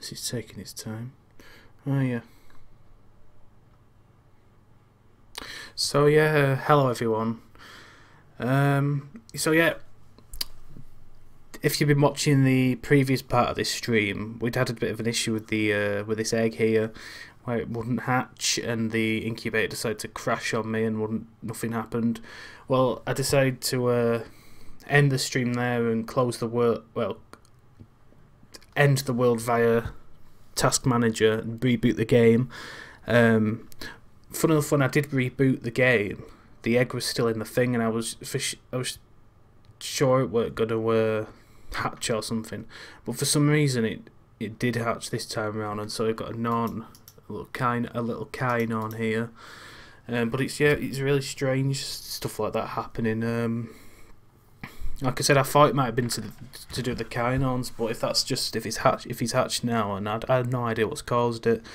This is taking its time. Oh yeah. So yeah, hello everyone. So yeah, if you've been watching the previous part of this stream, we'd had a bit of an issue with the with this egg here, where it wouldn't hatch, and the incubator decided to crash on me, and nothing happened. Well, I decided to end the stream there and close the world. Well, end the world via Task Manager and reboot the game. Fun enough, when I did reboot the game, the egg was still in the thing, and I was sure it weren't gonna hatch or something. But for some reason, it did hatch this time around, and so I got a little Kai Norn here. But it's really strange stuff like that happening. Like I said, I thought it might have been to do with the Kai Norns, but if he's hatched now, and I had no idea what's caused it.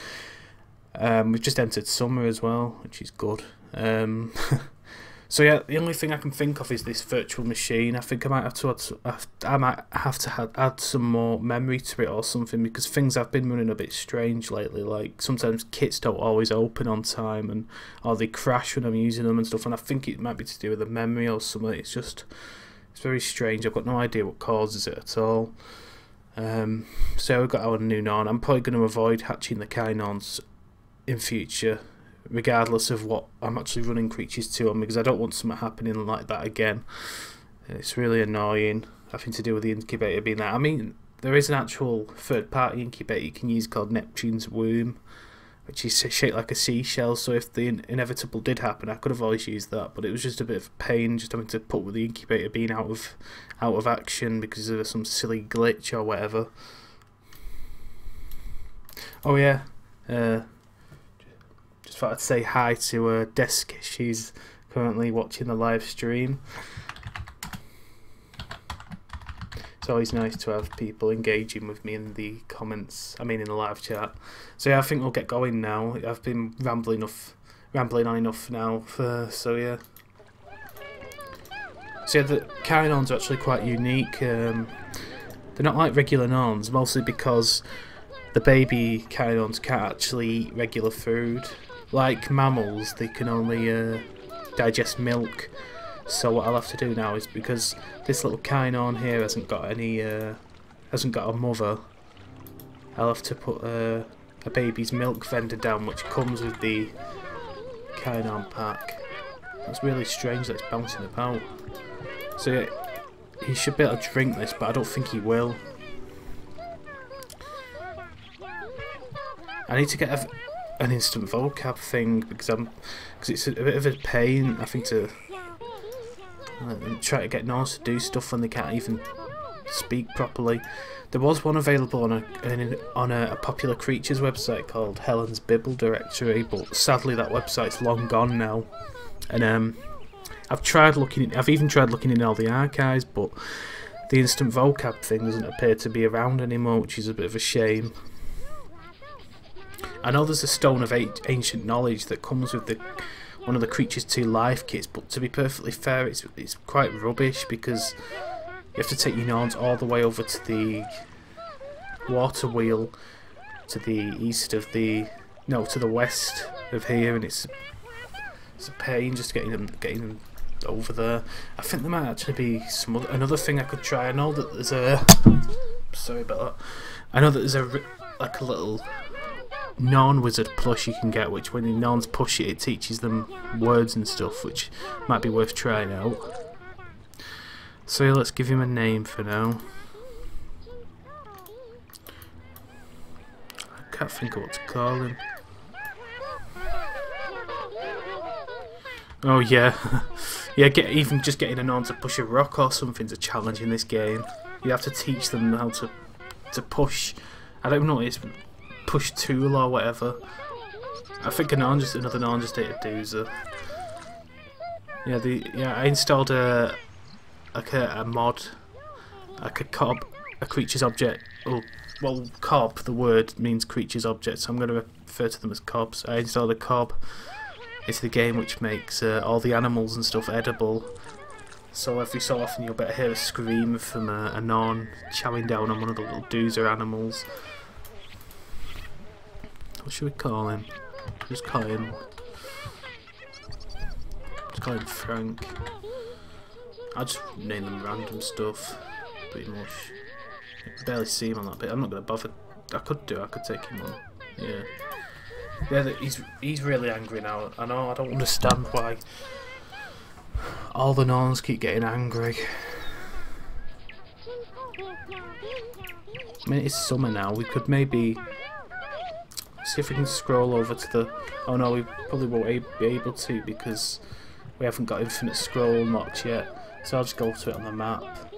We've just entered summer as well, which is good. So yeah, the only thing I can think of is this virtual machine. I think I might have to add some more memory to it or something, because things have been running a bit strange lately. Like sometimes kits don't always open on time, or they crash when I'm using them and stuff. And I think it might be to do with the memory or something. It's very strange. I've got no idea what causes it at all. So we've got our new Norn. I'm probably going to avoid hatching the Kai Norns in future, regardless of what I'm actually running creatures to them, because I don't want something happening like that again. It's really annoying having to do with the incubator being that. I mean, there is an actual third-party incubator you can use called Neptune's Womb, which is shaped like a seashell, so if the inevitable did happen, I could have always used that, but it was just a bit of a pain just having to put with the incubator being out of action because of some silly glitch or whatever. Oh yeah, just thought I'd say hi to Desk. She's currently watching the live stream. It's always nice to have people engaging with me in the comments, I mean in the live chat. So yeah, I think we'll get going now. I've been rambling on enough now. So yeah. So yeah, the Kai Norns are actually quite unique. They're not like regular Norns, mostly because the baby Kai Norns can't actually eat regular food. Like mammals, they can only digest milk. So what I'll have to do now is, because this little Kai Norn here hasn't got a mother, I'll have to put a baby's milk vendor down, which comes with the Kai Norn pack. It's really strange that it's bouncing about. So yeah, he should be able to drink this, but I don't think he will. I need to get an instant vocab thing, because it's a bit of a pain, I think, to try to get Norns to do stuff when they can't even speak properly. There was one available on a popular creatures website called Helen's Bibble Directory, but sadly that website's long gone now. And I've even tried looking in all the archives, but the instant vocab thing doesn't appear to be around anymore, which is a bit of a shame. I know there's a Stone of Ancient Knowledge that comes with one of the Creatures 2 life kits, but to be perfectly fair, it's quite rubbish, because you have to take your Norns all the way over to the water wheel to the west of here, and it's a pain just getting them over there. I think there might actually be another thing I could try. I know that there's a sorry about that. I know that there's like a little Norn Wizard plush you can get, which when the Norns push it, it teaches them words and stuff, which might be worth trying out. So yeah, let's give him a name for now. I can't think of what to call him. Oh yeah, yeah. Even just getting a Norn to push a rock or something's a challenge in this game. You have to teach them how to push. I don't know, it's push tool or whatever. I think another Norn just ate a doozer. Yeah, I installed a mod, like a creature's object. Oh, well, cob, the word means creature's object, so I'm going to refer to them as cobs. I installed a cob into the game, which makes all the animals and stuff edible. So every so often you'll better hear a scream from a Norn chowing down on one of the little doozer animals. What should we call him? Just call him Frank. I'll just name them random stuff, pretty much. I can barely see him on that bit. I'm not going to bother. I could take him on. Yeah. Yeah, he's really angry now. I know, I don't understand why all the Norns keep getting angry. I mean, it's summer now. We could maybe see if we can scroll over to the... Oh no, we probably won't be able to because we haven't got infinite scroll unlocked yet. So I'll just go to it on the map.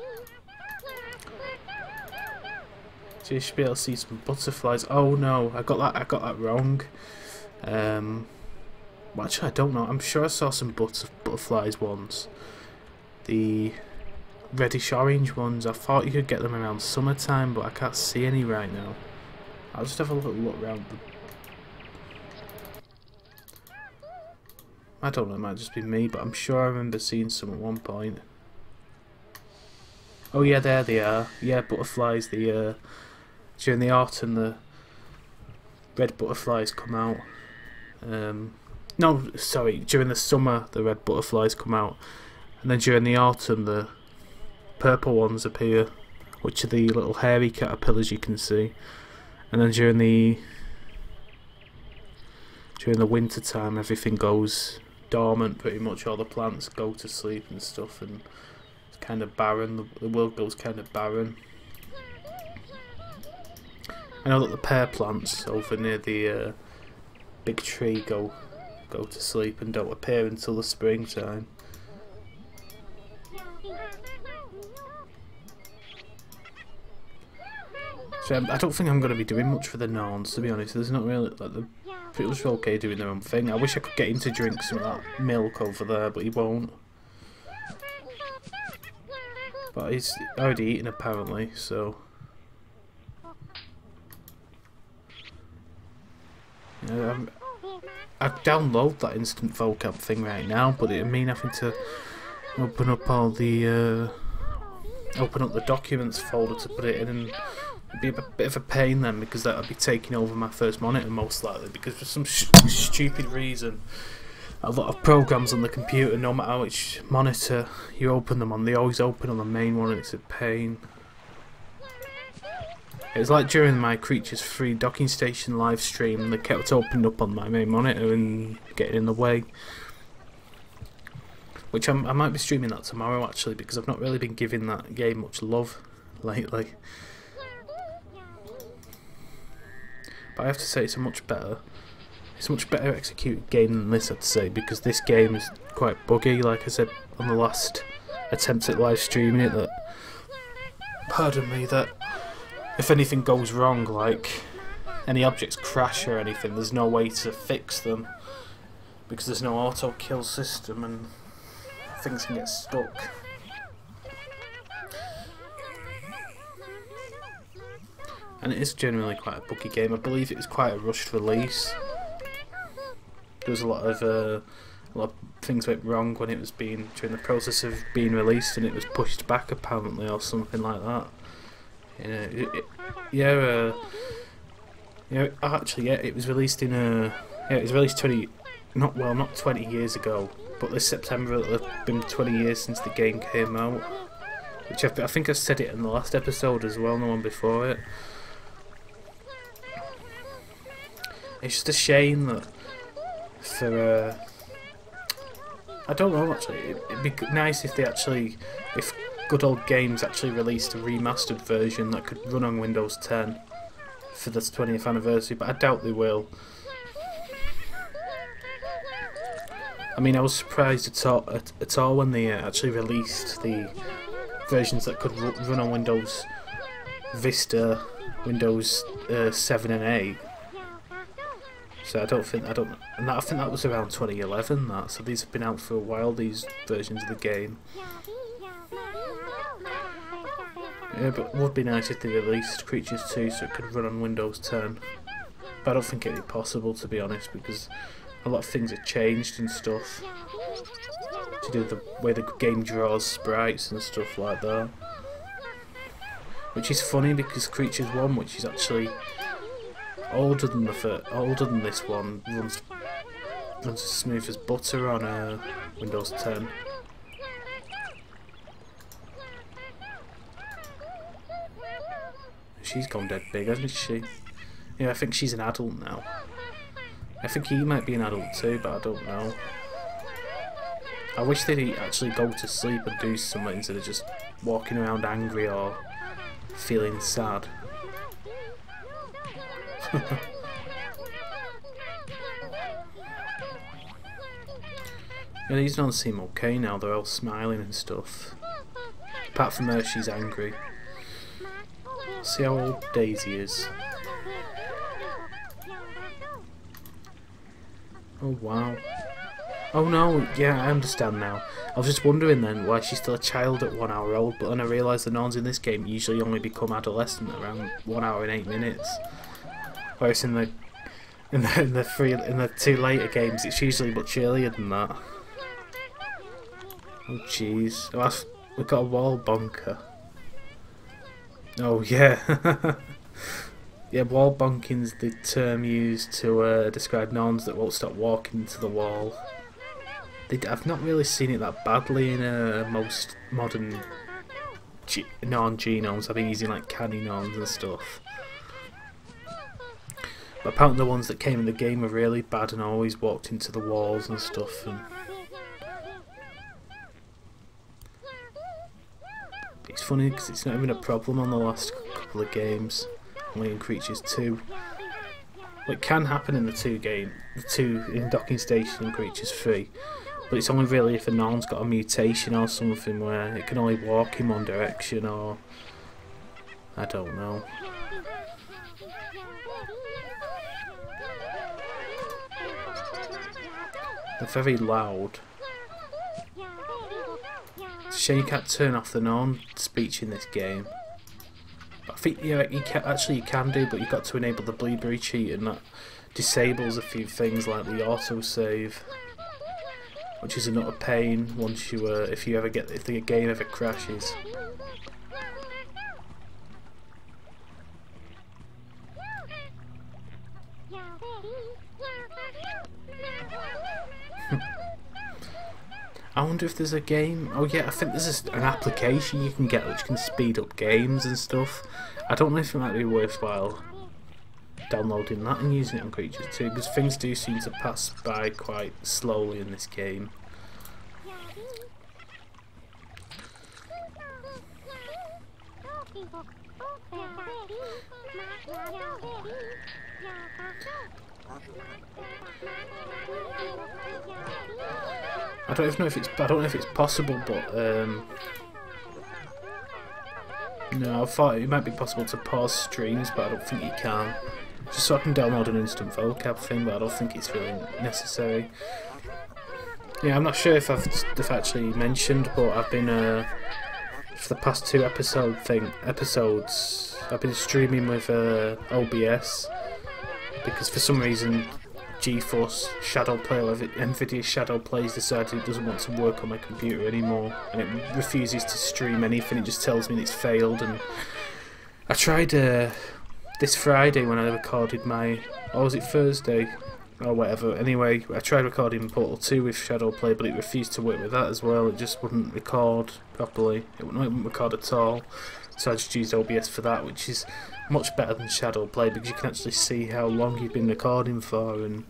So you should be able to see some butterflies. Oh no, I got that wrong. Well, actually, I don't know. I'm sure I saw some butterflies once. The reddish orange ones. I thought you could get them around summertime, but I can't see any right now. I'll just have a little look around. I don't know. It might just be me, but I'm sure I remember seeing some at one point. Oh yeah, there they are. Yeah, butterflies. During the autumn, the red butterflies come out. No, sorry. During the summer, the red butterflies come out, and then during the autumn, the purple ones appear, which are the little hairy caterpillars you can see. And then during the winter time, everything goes dormant. Pretty much all the plants go to sleep and stuff, and it's kind of barren. The world goes kind of barren. I know that the pear plants over near the big tree go to sleep and don't appear until the springtime. So I don't think I'm going to be doing much for the Norns, to be honest. There's not really, like, they're pretty much okay doing their own thing. I wish I could get him to drink some of that milk over there, but he won't. But he's already eaten apparently, so... I download that instant vocab thing right now, but it'd mean having to open up all the open up the documents folder to put it in, and it'd be a bit of a pain then, because that would be taking over my first monitor most likely, because for some stupid reason a lot of programs on the computer, no matter which monitor you open them on, they always open on the main one, and it's a pain. It was like during my Creatures Free docking station live stream, they kept opening up on my main monitor and getting in the way. Which I might be streaming that tomorrow actually, because I've not really been giving that game much love lately. But I have to say it's a much better executed game than this, I'd say, because this game is quite buggy. Like I said on the last attempt at live streaming it, that, pardon me, that if anything goes wrong, like any objects crash or anything, there's no way to fix them because there's no auto kill system and things can get stuck. And it is generally quite a buggy game. I believe it was quite a rushed release. There was a lot of things went wrong when it was during the process of being released, and it was pushed back apparently or something like that. Actually, it was released it was released not 20 years ago, but this September it'll have been 20 years since the game came out, which I think I said it in the last episode as well, the one before it. It's just a shame that for I don't know actually, it'd be nice if if Good Old Games actually released a remastered version that could run on Windows 10 for the 20th anniversary, but I doubt they will. I mean, I was surprised at all when they actually released the versions that could run on Windows Vista, Windows 7 and 8. So I think that was around 2011. So these have been out for a while, these versions of the game. Yeah, but it would be nice if they released Creatures 2 so it could run on Windows 10. But I don't think it'd be possible, to be honest, because a lot of things have changed and stuff to do with the way the game draws sprites and stuff like that. Which is funny because Creatures 1, which is actually older than this one, runs as smooth as butter on Windows 10. She's gone dead big, hasn't she? Yeah, I think she's an adult now. I think he might be an adult too, but I don't know. I wish they'd actually go to sleep and do something instead of just walking around angry or feeling sad. Yeah, these don't seem okay now, they're all smiling and stuff. Apart from her, she's angry. See how old Daisy is. Oh wow. Oh no, yeah, I understand now. I was just wondering then why she's still a child at 1 hour old, but then I realised the Norns in this game usually only become adolescent around 1 hour and 8 minutes. Whereas in the two later games it's usually much earlier than that. Oh jeez. Oh, we've got a wall bonker. Oh yeah. Yeah, wall bonking's the term used to describe Norns that won't stop walking into the wall. I've not really seen it that badly in most modern Norn genomes. I've been using like Kai Norns and stuff. But apparently the ones that came in the game were really bad and always walked into the walls and stuff. And it's funny because it's not even a problem on the last couple of games. Only in Creatures 2. Well, it can happen in the two in Docking Station and Creatures 3. But it's only really if a Norn's got a mutation or something where it can only walk in one direction, or I don't know. They're very loud. It's a shame you can't turn off the Norn speech in this game. I think yeah, you can do, but you've got to enable the Blueberry cheat, and that disables a few things like the autosave, which is another pain once you if the game ever crashes. I wonder if there's a game. Oh yeah, I think there's an application you can get which can speed up games and stuff. I don't know if it might be worthwhile downloading that and using it on Creatures 2, because things do seem to pass by quite slowly in this game. I don't know if it's possible, but no, I thought it might be possible to pause streams, but I don't think you can. Just so I can download an instant vocab thing, but I don't think it's really necessary. Yeah, I'm not sure if I've actually mentioned, but I've been for the past two episodes, I've been streaming with OBS because for some reason GeForce Shadow Play, or Nvidia Shadow Play's decided it doesn't want to work on my computer anymore, and it refuses to stream anything. It just tells me it's failed. And I tried this Friday when I recorded my, or was it Thursday or whatever, anyway I tried recording Portal 2 with Shadow Play, but it refused to work with that as well. It just wouldn't record properly, it wouldn't record at all, so I just used OBS for that, which is much better than Shadow Play because you can actually see how long you've been recording for, and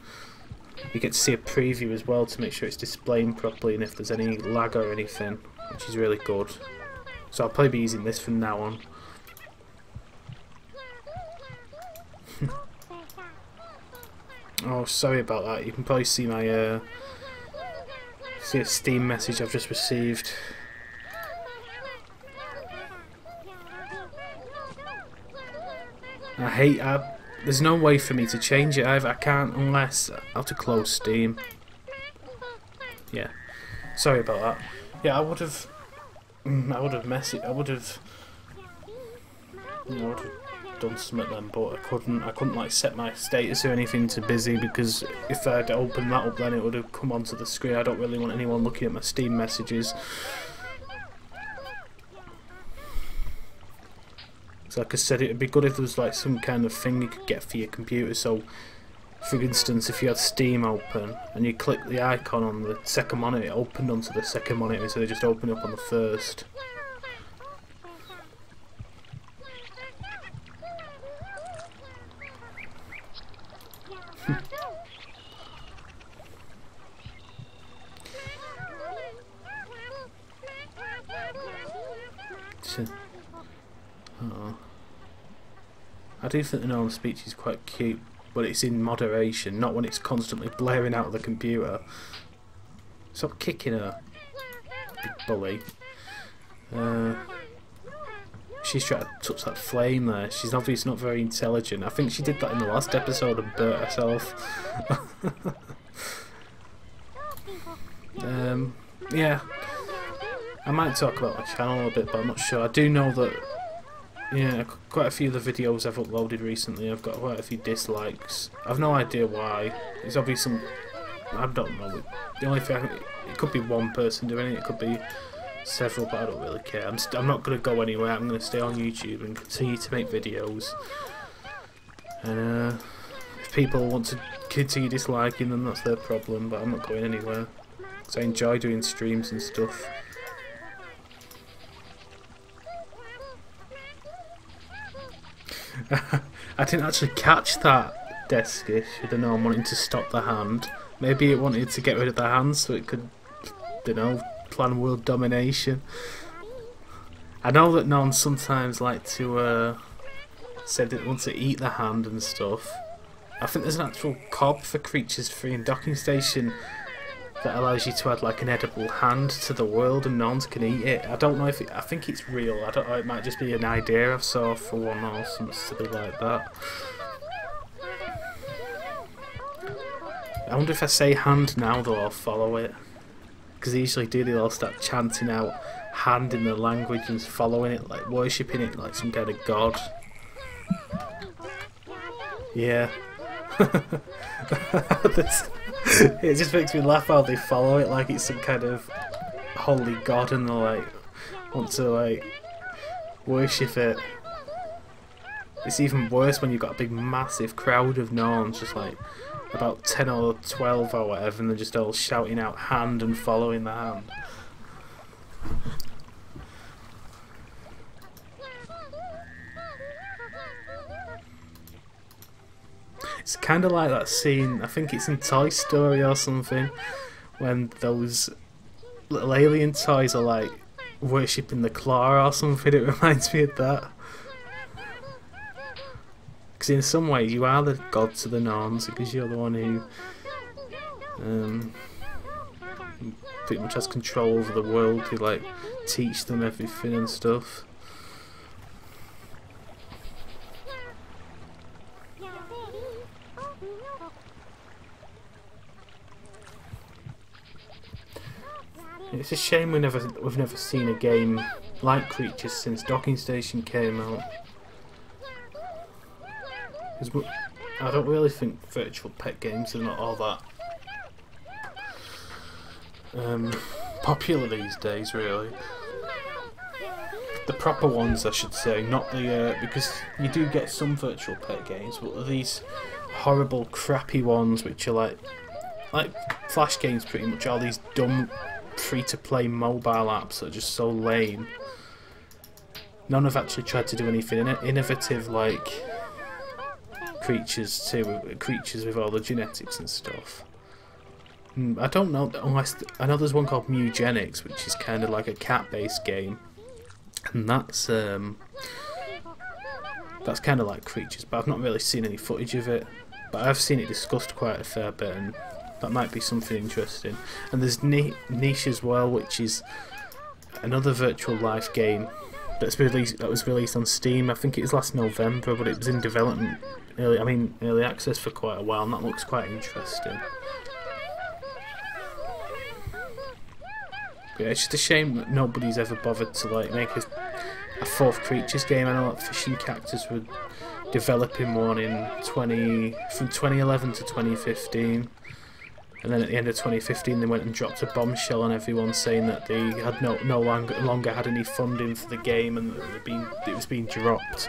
you get to see a preview as well to make sure it's displaying properly and if there's any lag or anything, which is really good. So I'll probably be using this from now on. Oh, sorry about that. You can probably see my see a Steam message I've just received. There's no way for me to change it either. I can't unless I have to close Steam. Yeah, sorry about that. Yeah, I would have done something then, but I couldn't like set my status or anything to busy, because if I'd opened that up then it would have come onto the screen. I don't really want anyone looking at my Steam messages. So like I said, it'd be good if there was like some kind of thing you could get for your computer. So, for instance, if you had Steam open and you click the icon on the second monitor, it opened onto the second monitor instead of just opening up on the first. I do think the normal speech is quite cute, but it's in moderation, not when it's constantly blaring out of the computer. Stop kicking her, big bully. She's trying to touch that flame there. She's obviously not very intelligent. I think she did that in the last episode and burnt herself. Yeah. I might talk about my channel a bit, but I'm not sure. I do know that, yeah, quite a few of the videos I've uploaded recently, I've got quite a few dislikes. I've no idea why. It's obviously I don't know. The only thing, it could be one person doing it, it could be several, but I don't really care. I'm not going to go anywhere. I'm going to stay on YouTube and continue to make videos. And if people want to continue disliking them, that's their problem, but I'm not going anywhere. So I enjoy doing streams and stuff. I didn't actually catch that deskish with the gnome wanting to stop the hand. Maybe it wanted to get rid of the hand so it could, you know, plan world domination. I know that gnomes sometimes like to say they want to eat the hand and stuff. I think there's an actual cob for creatures free in Docking Station that allows you to add like an edible hand to the world and gnomes can eat it. I don't know if I think it's real. I don't know, it might just be an idea I've saw for one or something silly like that. I wonder if I say hand now though I'll follow it. Because they usually do, they'll start chanting out hand in their language and following it, like worshipping it like some kind of god. Yeah. It just makes me laugh how they follow it like it's some kind of holy god and they like want to like worship it. It's even worse when you've got a big massive crowd of gnomes, just like about 10 or 12 or whatever, and they're just all shouting out hand and following the hand. It's kind of like that scene, I think it's in Toy Story or something, when those little alien toys are like worshipping the claw or something. It reminds me of that. Because in some ways you are the god to the Norns, because you're the one who pretty much has control over the world, you like teach them everything and stuff. It's a shame we've never seen a game like Creatures since Docking Station came out. I don't really think virtual pet games are not all that popular these days, really. The proper ones, I should say, not the because you do get some virtual pet games, but these horrible, crappy ones, which are like Flash games, pretty much. All these dumb free-to-play mobile apps that are just so lame. None have actually tried to do anything innovative like Creatures with all the genetics and stuff. I don't know, unless I know there's one called Mugenics, which is kind of like a cat-based game, and that's kind of like Creatures, but I've not really seen any footage of it. But I've seen it discussed quite a fair bit, and that might be something interesting. And there's Niche as well, which is another virtual life game that was released on Steam. I think it was last November, but it was in development, early access for quite a while, and that looks quite interesting. But yeah, it's just a shame that nobody's ever bothered to like make a fourth Creatures game. I know that Fishing Cactus were developing one from 2011 to 2015. And then at the end of 2015, they went and dropped a bombshell on everyone, saying that they had no longer had any funding for the game and that it was being dropped.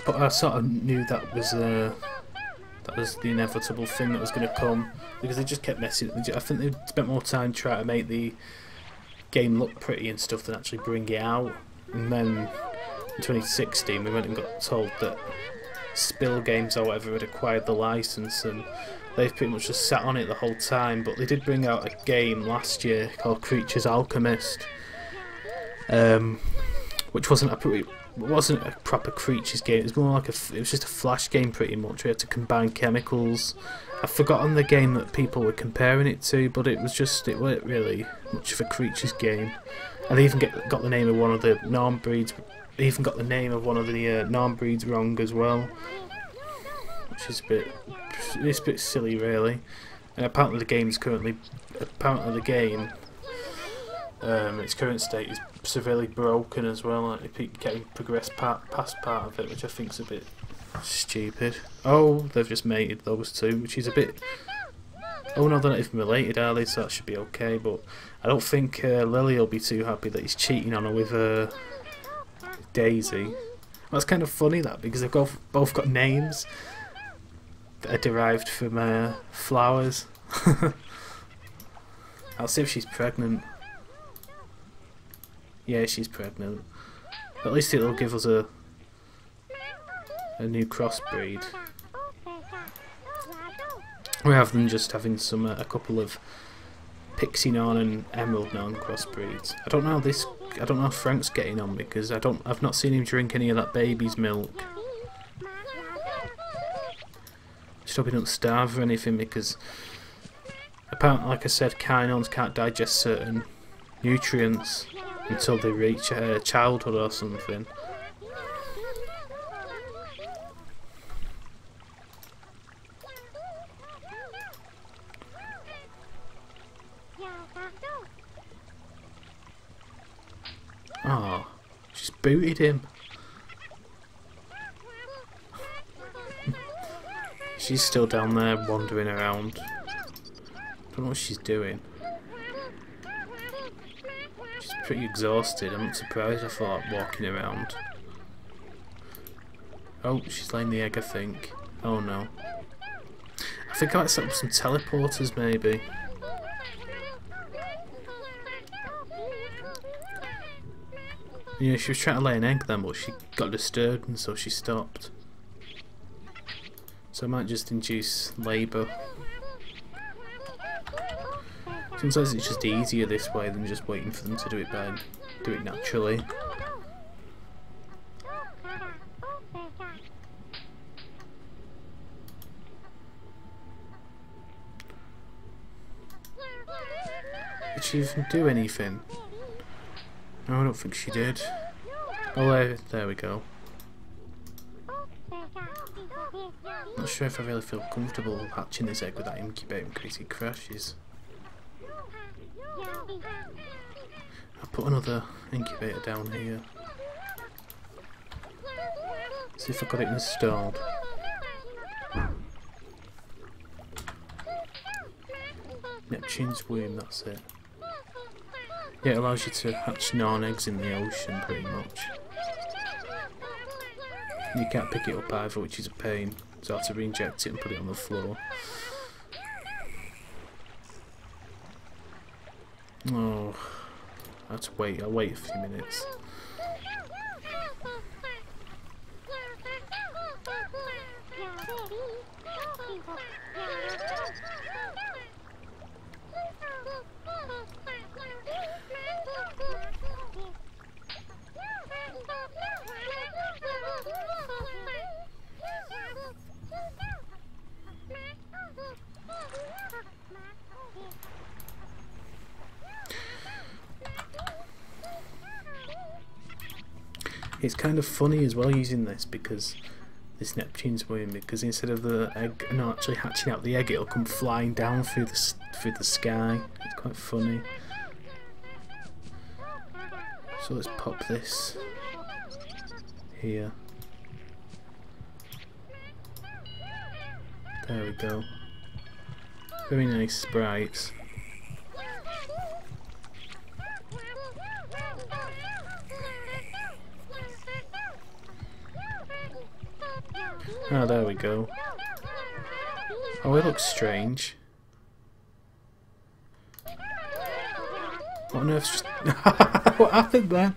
But I sort of knew that was the inevitable thing that was going to come, because they just kept messing. I think they spent more time trying to make the game look pretty and stuff than actually bring it out. And then in 2016, we went and got told that Spill Games or whatever had acquired the license, and they've pretty much just sat on it the whole time. But they did bring out a game last year called Creatures Alchemist, which wasn't a proper Creatures game. It was more like it was just a flash game pretty much. We had to combine chemicals. I've forgotten the game that people were comparing it to, but it weren't really much of a Creatures game. And they even got the name of one of the Norn breeds. They even got the name of one of the Norn breeds wrong as well, which is a bit silly, really. And apparently the game, its current state is severely broken as well. Like, they keep getting progressed past part of it, which I think is a bit stupid. Oh, they've just mated those two, which is a bit. Oh no, they're not even related, are they? So that should be okay. But I don't think Lily will be too happy that he's cheating on her with Daisy. That's kind of funny, that, because they've both got names that are derived from flowers. I'll see if she's pregnant. Yeah, she's pregnant. At least it'll give us a new crossbreed, rather than just having a couple of Pixie Norn and Emerald Norn crossbreeds. I don't know how Frank's getting on, because I've not seen him drink any of that baby's milk. Just hope he doesn't starve or anything, because apparently, like I said, Kai Norns can't digest certain nutrients until they reach childhood or something. Oh, she's booted him. She's still down there wandering around. Don't know what she's doing. She's pretty exhausted. I'm not surprised. I thought walking around. Oh, she's laying the egg, I think. Oh no. I think I might set up some teleporters, maybe. Yeah, she was trying to lay an egg then, but she got disturbed and so she stopped. So I might just induce labour. Sometimes it's just easier this way than just waiting for them to do it naturally. Did she even do anything? No, I don't think she did. Oh, there we go. Not sure if I really feel comfortable hatching this egg with that incubator in case it crashes. I'll put another incubator down here. See if I got it installed. Neptune's womb, that's it. Yeah, it allows you to hatch Norn eggs in the ocean, pretty much. You can't pick it up either, which is a pain, so I have to re-inject it and put it on the floor. Oh, I have to wait. I'll wait a few minutes. It's kind of funny as well using this, because this Neptune's womb, because instead of the egg not actually hatching out the egg, it'll come flying down through the sky. It's quite funny. So let's pop this here. There we go. Very nice sprites. Oh, there we go. Oh, it looks strange. What on earth's just... What happened there?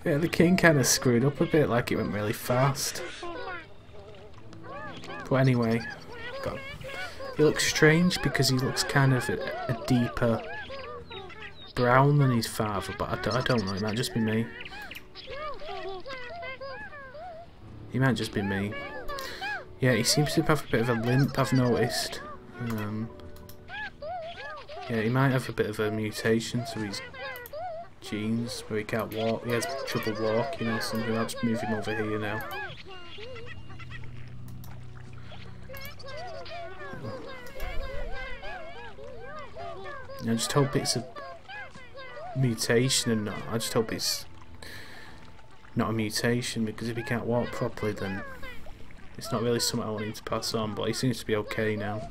Yeah, the king kind of screwed up a bit, like it went really fast. But anyway, God. He looks strange because he looks kind of a deeper brown than his father, but I don't know, it might just be me. He might just be me. Yeah, he seems to have a bit of a limp, I've noticed. Yeah, he might have a bit of a mutation to his genes where he can't walk. He has trouble walking or something. I'll just move him over here now. I just hope it's a mutation and not. I just hope it's not a mutation, because if he can't walk properly, then it's not really something I want him to pass on. But he seems to be okay now.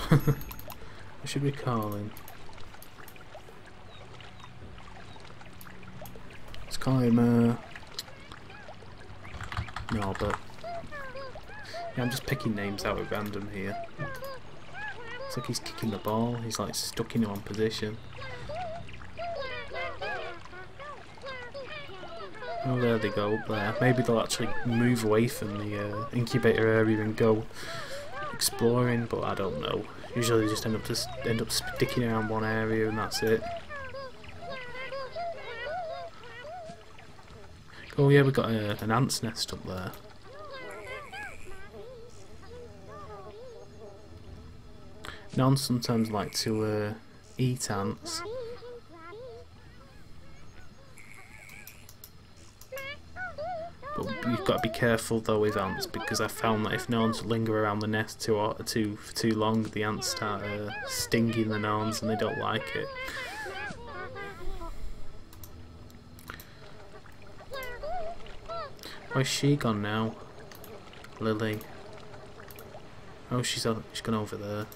What should we call him? Let's call him Norbert. Yeah, I'm just picking names out at random here. It's like he's kicking the ball, he's like stuck in one position. Oh, there they go, up there. Maybe they'll actually move away from the incubator area and go exploring, but I don't know. Usually they just end up sticking around one area and that's it. Oh yeah, we've got an ant's nest up there. Norns sometimes like to eat ants. But you've got to be careful though with ants, because I found that if Norns linger around the nest for too long, the ants start stinging the Norns and they don't like it. Where's she gone now? Lily. Oh, she's gone over there.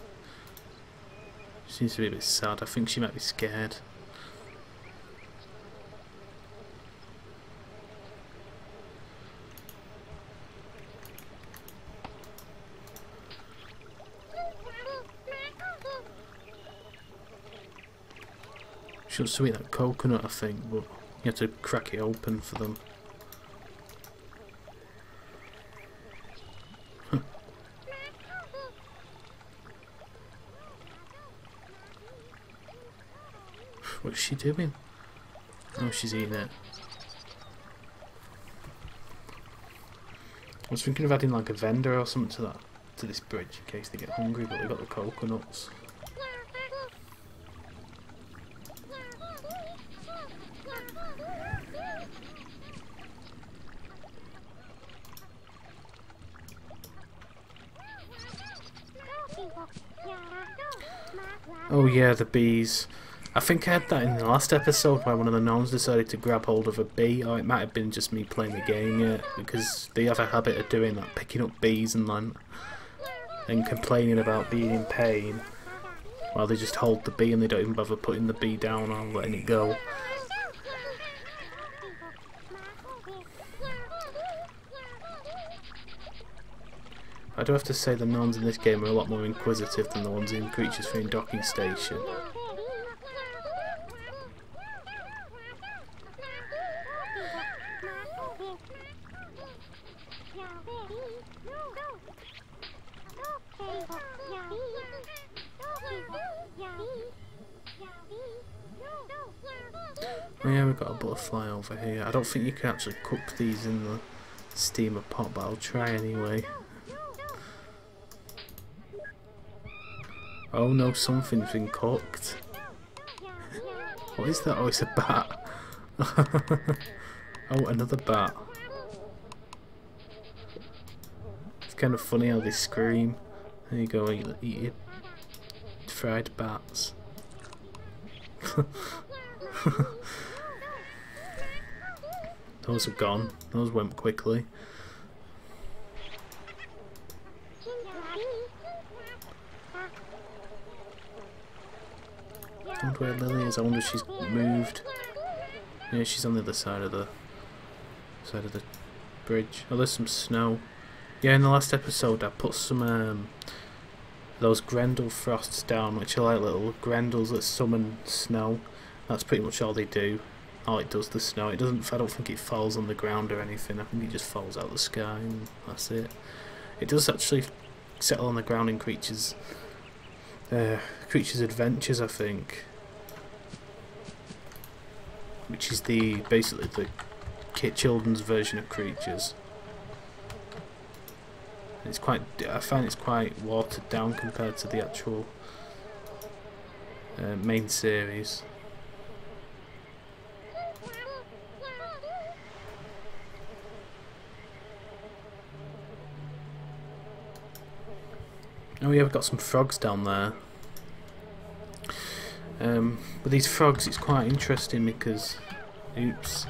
She seems to be a bit sad. I think she might be scared. She wants to eat that coconut, I think, but you have to crack it open for them. What's she doing? Oh, she's eating it. I was thinking of adding like a vendor or something to this bridge in case they get hungry, but they got the coconuts. Oh yeah, the bees. I think I had that in the last episode where one of the Norns decided to grab hold of a bee, or it might have been just me playing the game yet, because they have a habit of doing that, picking up bees and complaining about being in pain, while they just hold the bee and they don't even bother putting the bee down or letting it go. I do have to say the Norns in this game are a lot more inquisitive than the ones in Creatures Free Docking Station. Oh yeah, we've got a butterfly over here. I don't think you can actually cook these in the steamer pot, but I'll try anyway. Oh no, something's been cooked. What is that? Oh, it's a bat. Oh, another bat. It's kind of funny how they scream. There you go, eat your fried bats. Those are gone. Those went quickly. I wonder where Lily is. I wonder if she's moved. Yeah, she's on the other side of the bridge. Oh, there's some snow. Yeah, in the last episode I put some those Grendel frosts down, which are like little Grendels that summon snow. That's pretty much all they do. All it does, the snow. It doesn't. I don't think it falls on the ground or anything. I think it just falls out of the sky and that's it. It does actually settle on the ground in creatures' adventures, I think, which is basically the children's version of creatures. It's I find it's quite watered down compared to the actual main series. Oh yeah, we've got some frogs down there. With these frogs it's quite interesting because... Oops.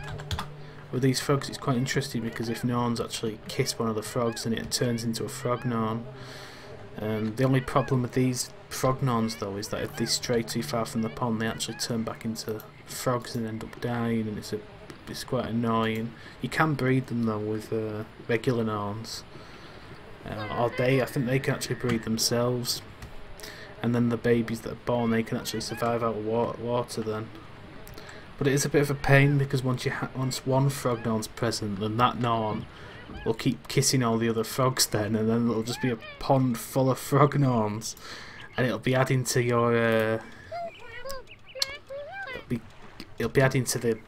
With these frogs it's quite interesting because if Norns actually kiss one of the frogs then it turns into a frog Norn. The only problem with these frog Norns though is that if they stray too far from the pond they actually turn back into frogs and end up dying, and it's quite annoying. You can breed them though with regular Norns. I think they can actually breed themselves, and then the babies that are born they can actually survive out of water then. But it is a bit of a pain because once one frog Norn's present, then that Norn will keep kissing all the other frogs then, and then it'll just be a pond full of frog Norns, and it'll be adding to your it'll be adding to the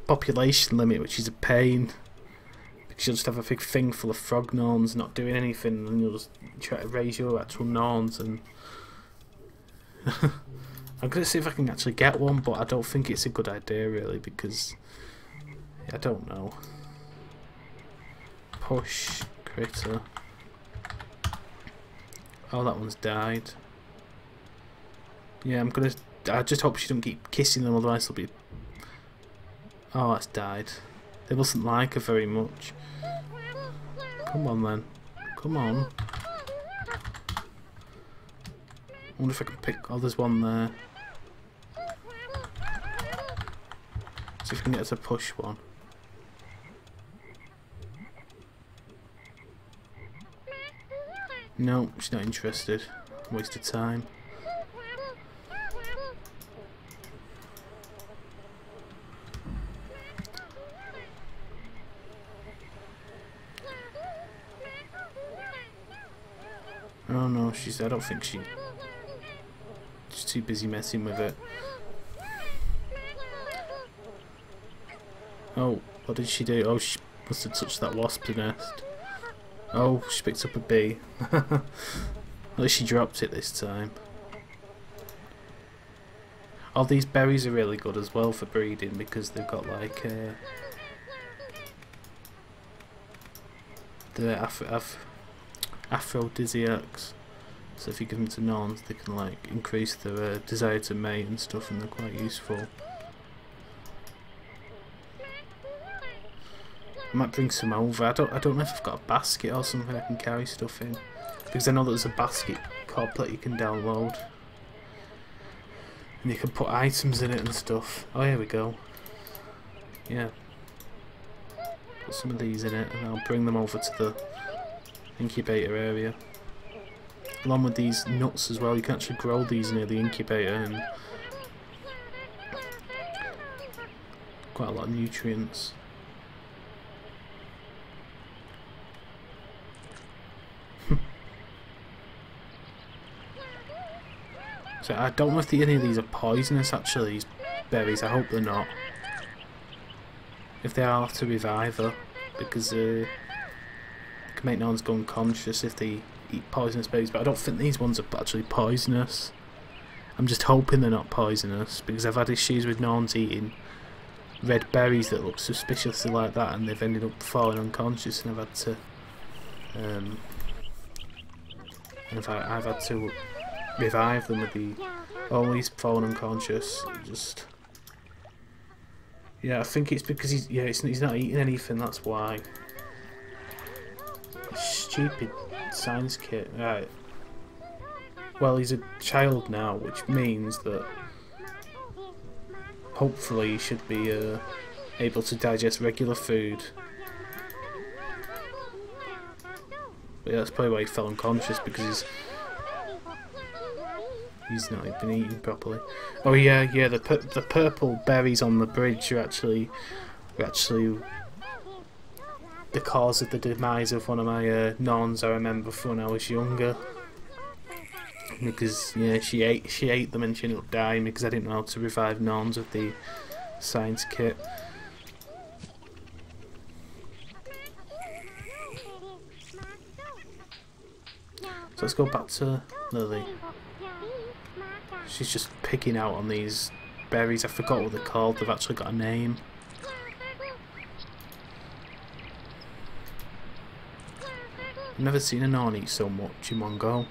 population limit, which is a pain. You'll just have a big thing full of frog Norns not doing anything, and you'll just try to raise your actual Norns. And I'm going to see if I can actually get one, but I don't think it's a good idea really because I don't know. Push critter. Oh, that one's died. Yeah, I just hope she don't keep kissing them, otherwise it'll be... Oh, that's died. They mustn't like her very much. Come on then. Come on. I wonder if I can pick... Oh, there's one there. See if I can get her to push one. No, she's not interested. Waste of time. Oh no, I don't think she's too busy messing with it. Oh, what did she do? Oh, she must have touched that wasp's nest. Oh, she picked up a bee. At least she dropped it this time. All these berries are really good as well for breeding because they've got like the aphrodisiacs. So if you give them to Norns, they can like increase their desire to mate and stuff, and they're quite useful. I might bring some over. I don't know if I've got a basket or something I can carry stuff in, because I know that there's a basket corp that you can download, and you can put items in it and stuff. Oh, here we go. Yeah. Put some of these in it, and I'll bring them over to the incubator area. Along with these nuts as well, you can actually grow these near the incubator, and quite a lot of nutrients. So I don't know if any of these are poisonous actually, these berries. I hope they're not. If they are, I'll have to revive her, because it can make Norns go unconscious if they eat poisonous berries, but I don't think these ones are actually poisonous. I'm just hoping they're not poisonous, because I've had issues with Norns eating red berries that look suspiciously like that, and they've ended up falling unconscious, and I've had to revive them with the... Oh, he's fallen unconscious. Just Yeah, I think it's because he's not eating anything. That's why. Stupid science kit. Right. Well, he's a child now, which means that hopefully he should be able to digest regular food. But yeah, that's probably why he fell unconscious, because he's not been eating properly. Oh yeah, the purple berries on the bridge are actually the cause of the demise of one of my Norns I remember from when I was younger. Because yeah, she ate them and she ended up dying because I didn't know how to revive Norns with the science kit. So let's go back to Lily. She's just picking out on these berries. I forgot what they're called. They've actually got a name. I've never seen a Norn eat so much in one go.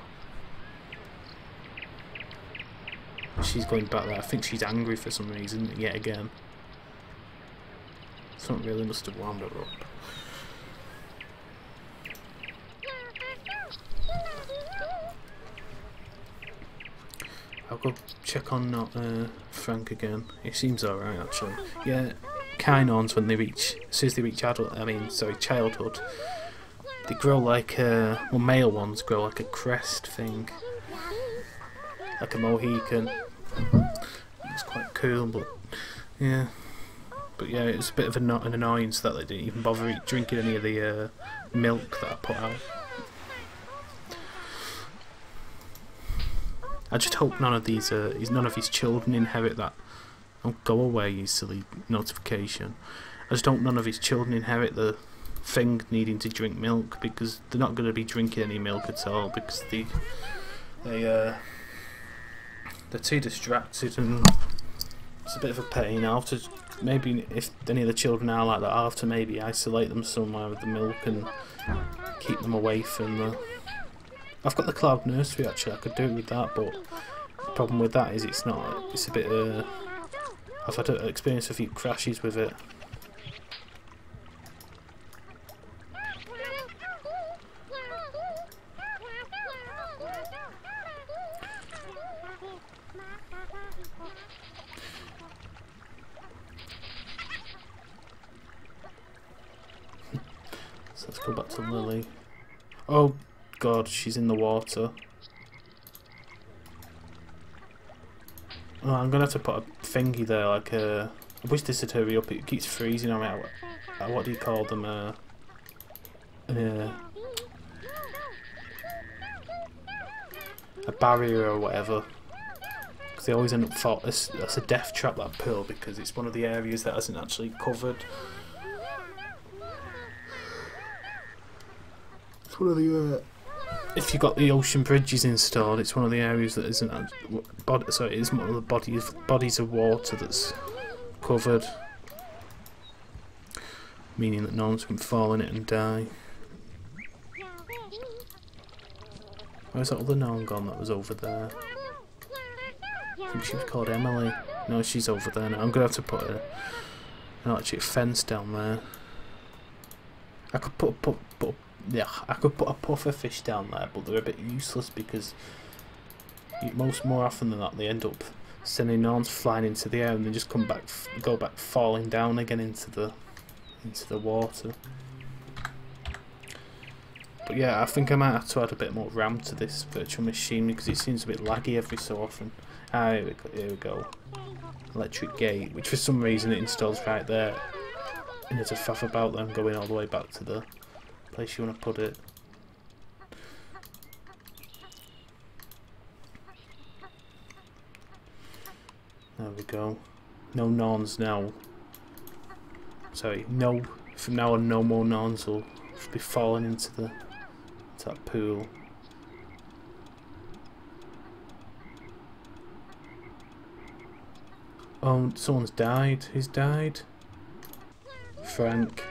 She's going back there. I think she's angry for some reason yet again. Something really must have wound her up. I'll go check on Frank again. He seems alright actually. Yeah, Kai Norns, when they reach, as soon as they reach childhood, they grow like well, male ones grow like a crest thing, like a Mohican. It's quite cool, but yeah. But yeah, it's a bit of an annoyance that they didn't even bother drinking any of the milk that I put out. I just hope none of his children inherit that. Oh, go away, you silly notification. I just hope none of his children inherit the thing needing to drink milk, because they're not going to be drinking any milk at all, because they're too distracted, and it's a bit of a pain. I'll have to, maybe if any of the children are like that, I'll have to maybe isolate them somewhere with the milk and keep them away from the... I've got the cloud nursery actually, I could do it with that, but the problem with that is it's a bit I've had to experience a few crashes with it. So let's go back to Lily. Oh God, she's in the water. Oh, I'm gonna have to put a thingy there, like I wish this would hurry up. It keeps freezing on me. What do you call them? A barrier or whatever. Because they always end up that's a death trap, that pool, because it's one of the areas that isn't actually covered. It's one of the if you've got the ocean bridges installed, it's one of the areas that isn't. Sorry, it is one of the bodies of water that's covered, meaning that no one can fall in it and die. Where's that other Norn gone that was over there? I think she was called Emily. No, she's over there now. I'm gonna have to put an electric fence down there. I could put a puffer fish down there, but they're a bit useless because more often than not they end up sending Norns flying into the air and they just go back falling down again into the water. But yeah, I think I might have to add a bit more RAM to this virtual machine because it seems a bit laggy every so often. Ah, here we go. Electric gate, which for some reason it installs right there, and there's a faff about them going all the way back to the place you want to put it. There we go. No Norns now. Sorry, no. From now on, no more Norns will be falling into that pool. Oh, someone's died. Who's died? Frank.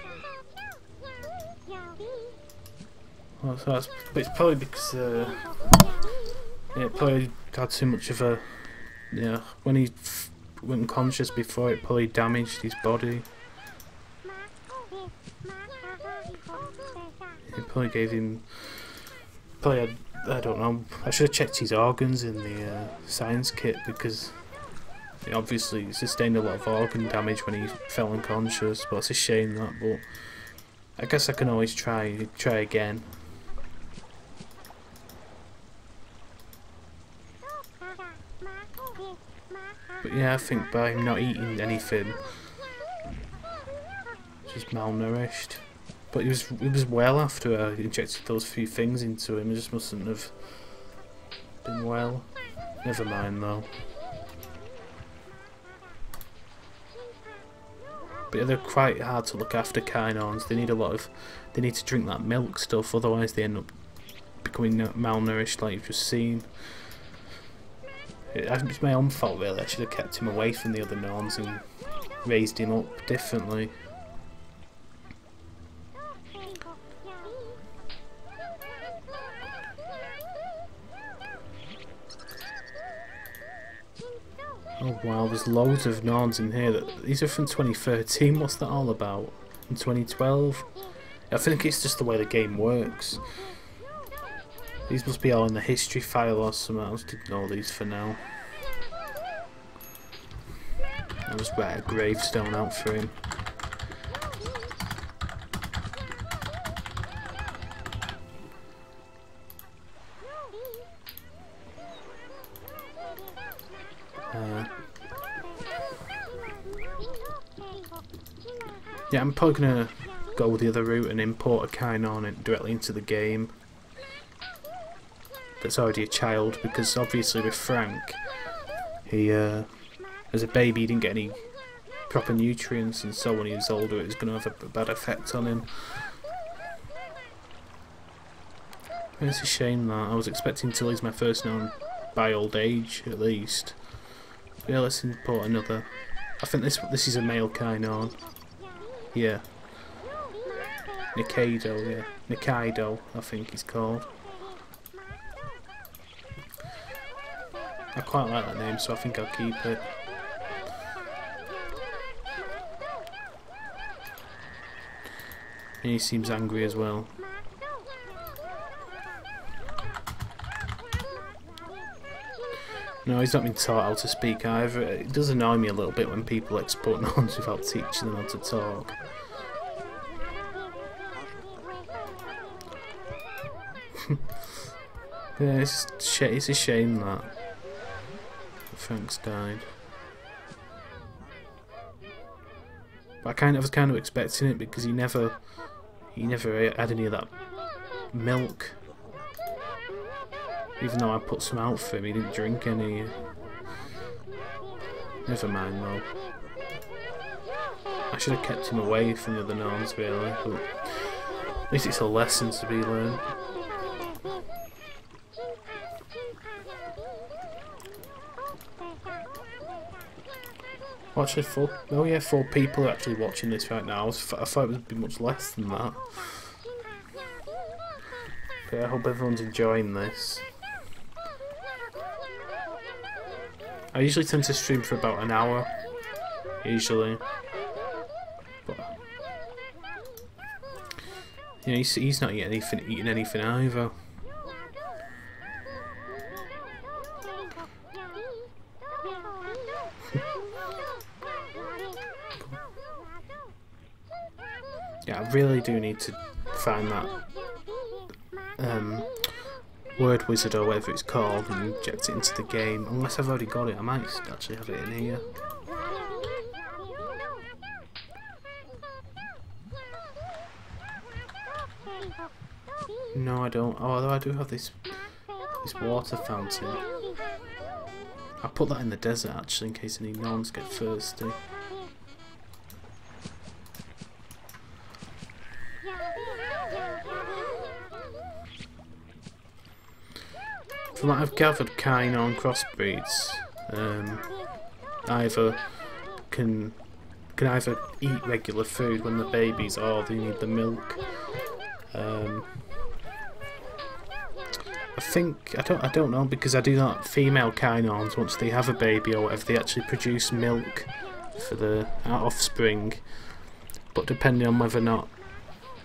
Well, so but it's probably because yeah, probably had too much of a when went unconscious before it probably damaged his body. It probably gave him... Probably had, I don't know, I should have checked his organs in the science kit, because he obviously sustained a lot of organ damage when he fell unconscious, but it's a shame that, but I guess I can always try again. But yeah, I think by him not eating anything, just malnourished. But he was well after I injected those few things into him. He just mustn't have been well. Never mind though. But yeah, they're quite hard to look after, Kai Norns. They need they need to drink that milk stuff, otherwise they end up becoming malnourished like you've just seen. It's my own fault really. I should have kept him away from the other Norns and raised him up differently. Oh wow, there's loads of Norns in here. These are from 2013, what's that all about? In 2012? I think it's just the way the game works. These must be all in the history file or something. I'll just ignore these for now. I'll just write a gravestone out for him. Yeah, I'm probably gonna go the other route and import a Kai Norn directly into the game. That's already a child, because obviously with Frank, he as a baby he didn't get any proper nutrients, and so when he was older it was going to have a bad effect on him. And it's a shame that I was expecting to lose my first Norn by old age at least. Yeah, let's import another. I think this is a male Kai Norn. Yeah. Nikaido, yeah. Nikaido, I think he's called. I quite like that name, so I think I'll keep it. And he seems angry as well. No, he's not been taught how to speak either. It does annoy me a little bit when people export Norns without teaching them how to talk. Yeah, it's a shame that Frank's died. But I was kind of expecting it, because he never had any of that milk. Even though I put some out for him, he didn't drink any. Never mind though. I should have kept him away from the other Norns really, but at least it's a lesson to be learned. Actually, four people are actually watching this right now. I thought it would be much less than that. But I hope everyone's enjoying this. I usually tend to stream for about an hour, usually. But yeah, he's not eating anything either. Yeah, I really do need to find that word wizard or whatever it's called and inject it into the game. Unless I've already got it, I might actually have it in here. No, I don't. Oh, although I do have this water fountain. I'll put that in the desert actually, in case any Norns get thirsty. From what I've gathered, Kai Norn crossbreeds can either eat regular food when they're babies, or they need the milk. I I don't know, because I do that female Kai Norns, once they have a baby or whatever, they actually produce milk for the offspring. But depending on whether or not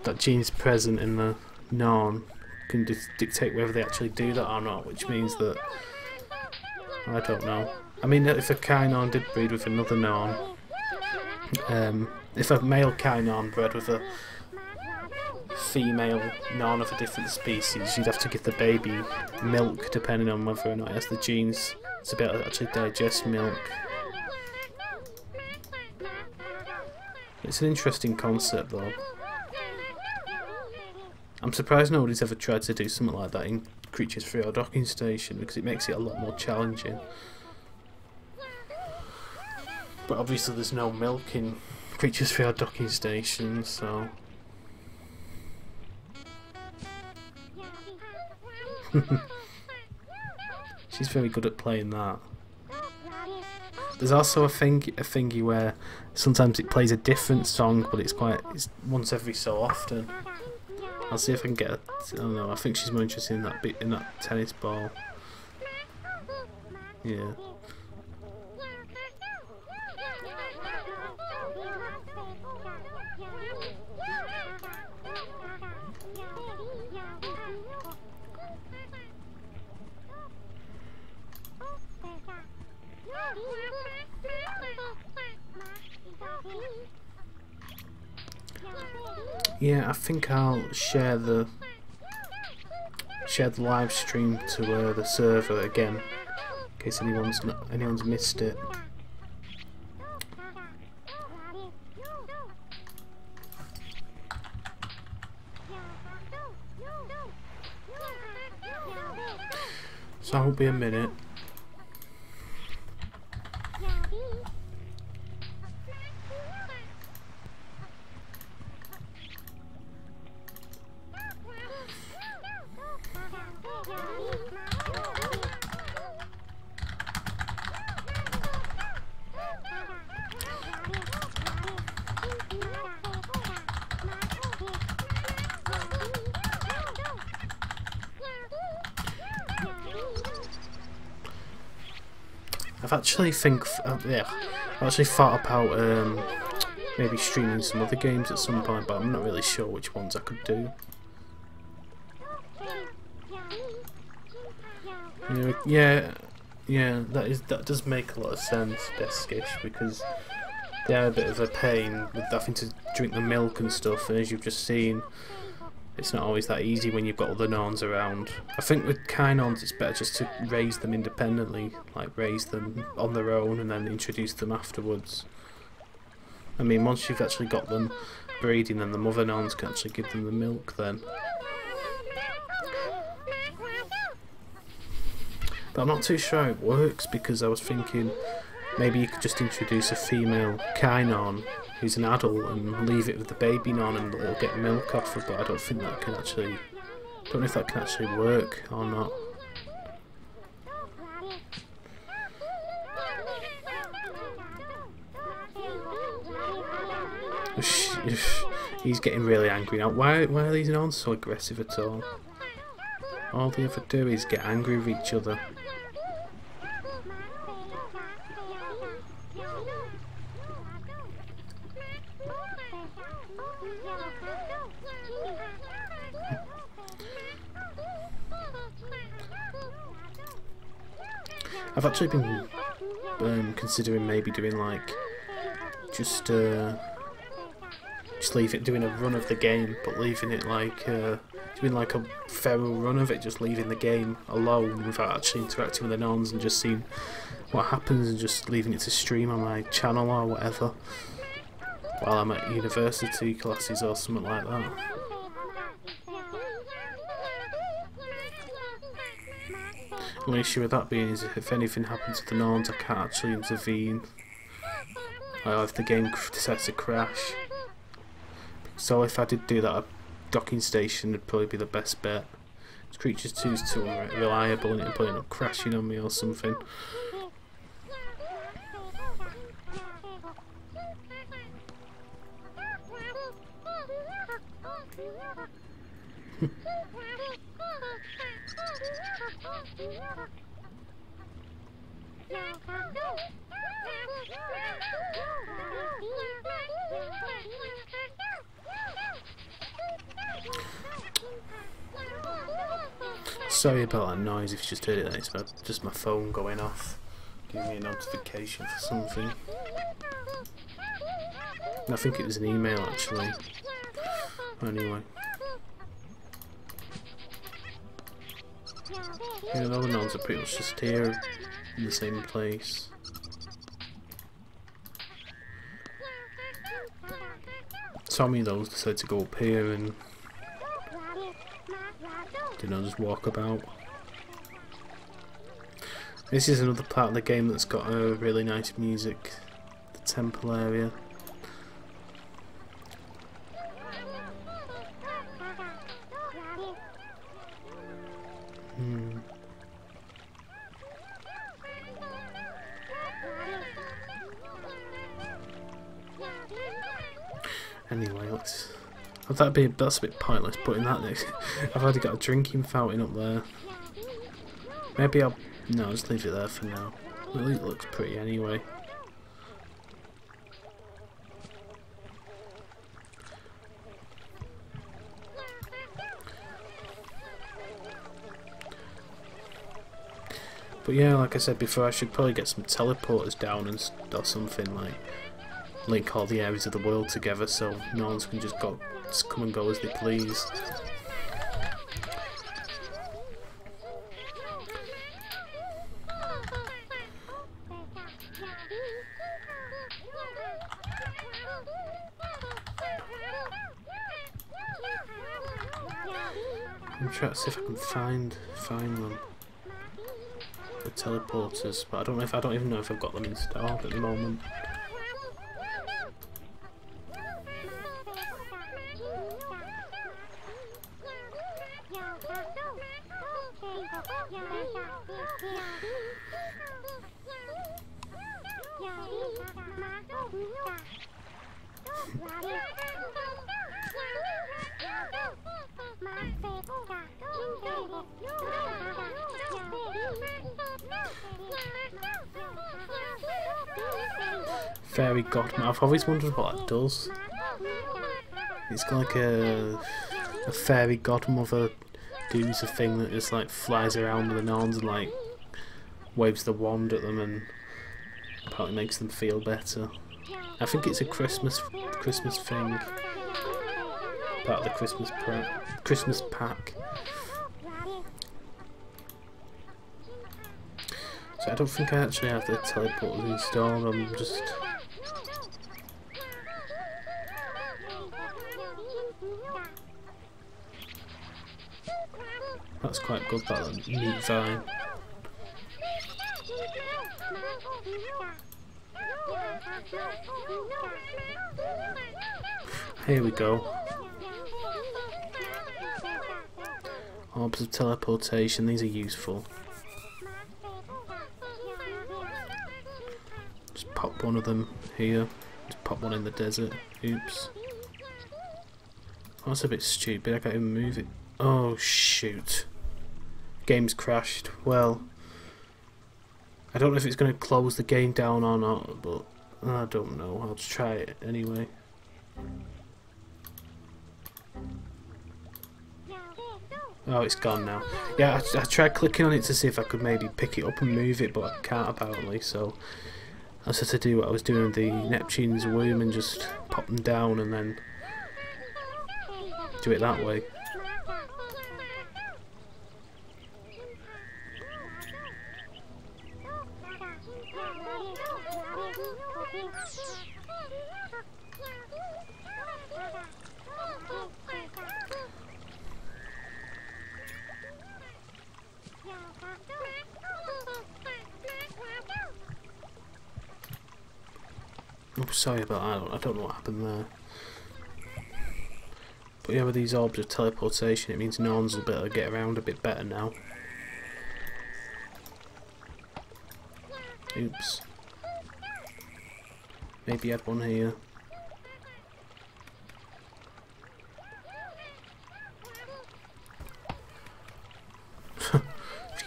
that gene's present in the Norn can dictate whether they actually do that or not, which means that I don't know. I mean, if a Kai Norn did breed with another Norn, if a male Kai Norn bred with a female Norn of a different species, you'd have to give the baby milk depending on whether or not it has the genes to be able to actually digest milk. It's an interesting concept though. I'm surprised nobody's ever tried to do something like that in Creatures 3 Docking Station, because it makes it a lot more challenging. But obviously there's no milk in Creatures 3 Docking Station, so... She's very good at playing that. There's also a thingy where sometimes it plays a different song, but it's once every so often. I'll see if I can get I don't know, I think she's more interested in that in that tennis ball. Yeah. Yeah, I think I'll share the live stream to the server again, in case anyone's missed it. So I'll be a minute. I've actually thought about maybe streaming some other games at some point, but I'm not really sure which ones I could do. Yeah, that does make a lot of sense, Deskish, because they are a bit of a pain with having to drink the milk and stuff, and as you've just seen, it's not always that easy when you've got other Norns around. I think with Kai Norns it's better just to raise them independently, like raise them on their own and then introduce them afterwards. I mean, once you've actually got them breeding, then the mother Norns can actually give them the milk then. But I'm not too sure how it works, because I was thinking maybe you could just introduce a female Kai Norn who's an adult and leave it with the baby Norn and it'll get milk off her, but I don't think that can actually... I don't know if that can actually work or not. He's getting really angry now. Why are these Norns so aggressive at all? All they ever do is get angry with each other. I've actually been considering maybe doing like just doing a run of the game, but leaving it like doing like a feral run of it, just leaving the game alone without actually interacting with the Norns and just seeing what happens, and just leaving it to stream on my channel or whatever while I'm at university classes or something like that. The only issue with that being is if anything happens to the Norns, I can't actually intervene. Or if the game decides to crash. So if I did do that, a docking station would probably be the best bet. Creatures 2 is too unreliable and it'll probably end up crashing on me or something. Sorry about that noise if you just heard it. It's just my phone going off, giving me a notification for something. I think it was an email actually. Anyway. Yeah, the other Norns are pretty much just here in the same place. Tommy though decided to go up here and just walk about. This is another part of the game that's got a really nice music, the temple area. Anyway, that's a bit pointless putting that next. I've already got a drinking fountain up there. Maybe I'll just leave it there for now. At least it looks pretty anyway. But yeah, like I said before, I should probably get some teleporters down or something, like link all the areas of the world together so Norns can just come and go as they please. I'm trying to see if I can find them. The teleporters, but I don't even know if I've got them installed at the moment. Fairy godmother. I've always wondered what that does. It's like a fairy godmother does a thing that just like flies around with the Norns and like waves the wand at them and apparently makes them feel better. I think it's a Christmas thing. Part of the Christmas pack. So I don't think I actually have the teleporters installed. I'm just that's quite good, that neat vine. Here we go. Orbs of teleportation, these are useful. Just pop one of them here. Just pop one in the desert. Oops. That's a bit stupid, I can't even move it. Oh shoot. Game's crashed. Well, I don't know if it's going to close the game down or not, but I don't know. I'll just try it anyway. Oh, it's gone now. Yeah, I tried clicking on it to see if I could maybe pick it up and move it, but I can't apparently, so I just had to do what I was doing with the Neptune's womb and just pop them down and then do it that way. Oh, sorry about that, I don't know what happened there. But yeah, with these orbs of teleportation, it means Norns will be able to get around a bit better now. Oops. Maybe add one here.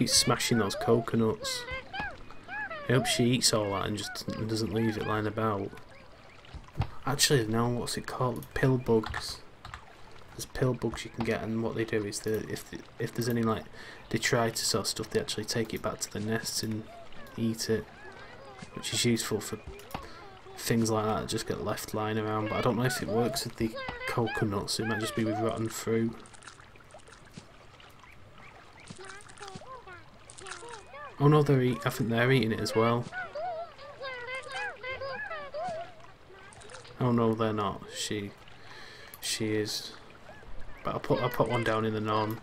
keeps smashing those coconuts. I hope she eats all that and just doesn't leave it lying about. Actually, no, what's it called? Pill bugs. There's pill bugs you can get, and what they do is if there's any like detritus or stuff, they actually take it back to the nest and eat it, which is useful for things like that just get left lying around. But I don't know if it works with the coconuts. It might just be with rotten fruit. Oh no, I think they're eating it as well. Oh no, they're not. She is. But I'll put one down in the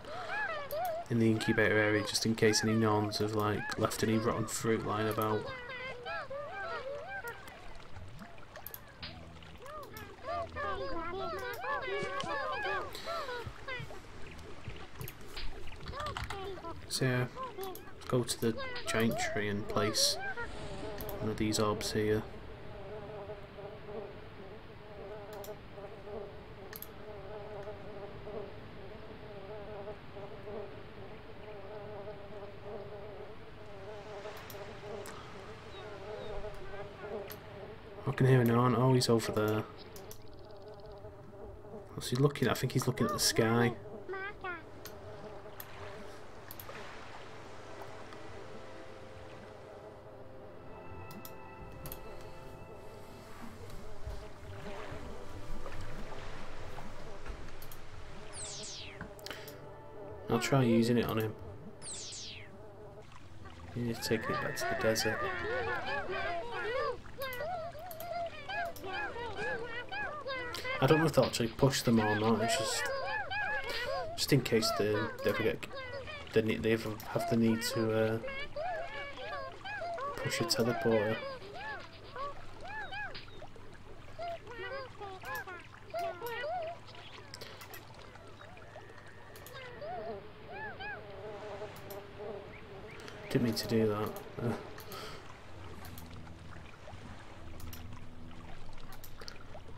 incubator area just in case any Norns have like left any rotten fruit lying about. So yeah, let's go to the giant tree and place one of these orbs here. I can hear an Norn. Oh, he's over there. What's he looking at? I think he's looking at the sky. I'll try using it on him. He's taking it back to the desert. I don't know if they'll actually push them or not. It's just in case they ever get they ever have the need to push a teleporter. Didn't mean to do that.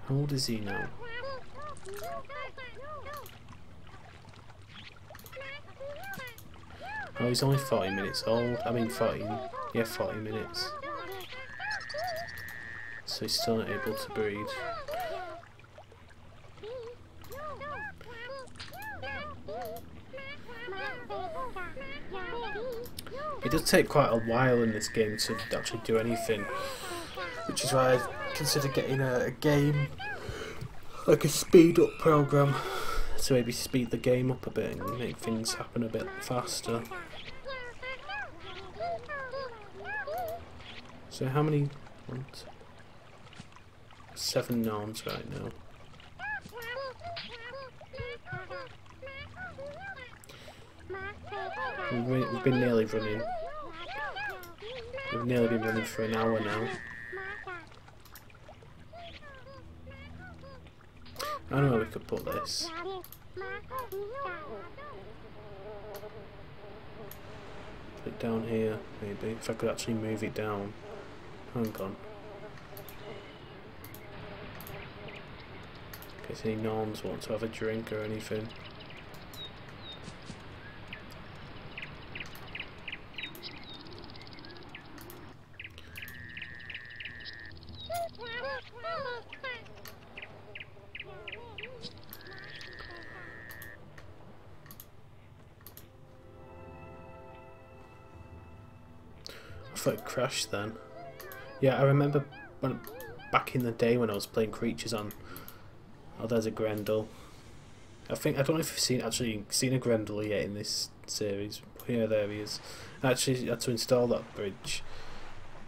How old is he now? Oh, he's only 40 minutes old. I mean 40, yeah, 40 minutes. So he's still not able to breed. It does take quite a while in this game to actually do anything, which is why I consider getting a game, like a speed up program, to maybe speed the game up a bit and make things happen a bit faster. So how many? 7 Norns right now. We've been nearly running. We've nearly been running for an hour now. I know where we could put this. Put it down here, maybe. If I could actually move it down. Hang on. In case any Norns want to have a drink or anything. I thought it crashed then. Yeah, I remember back in the day when I was playing creatures on. Oh, there's a Grendel. I don't know if you've actually seen a Grendel yet in this series. Yeah, there he is. I actually had to install that bridge.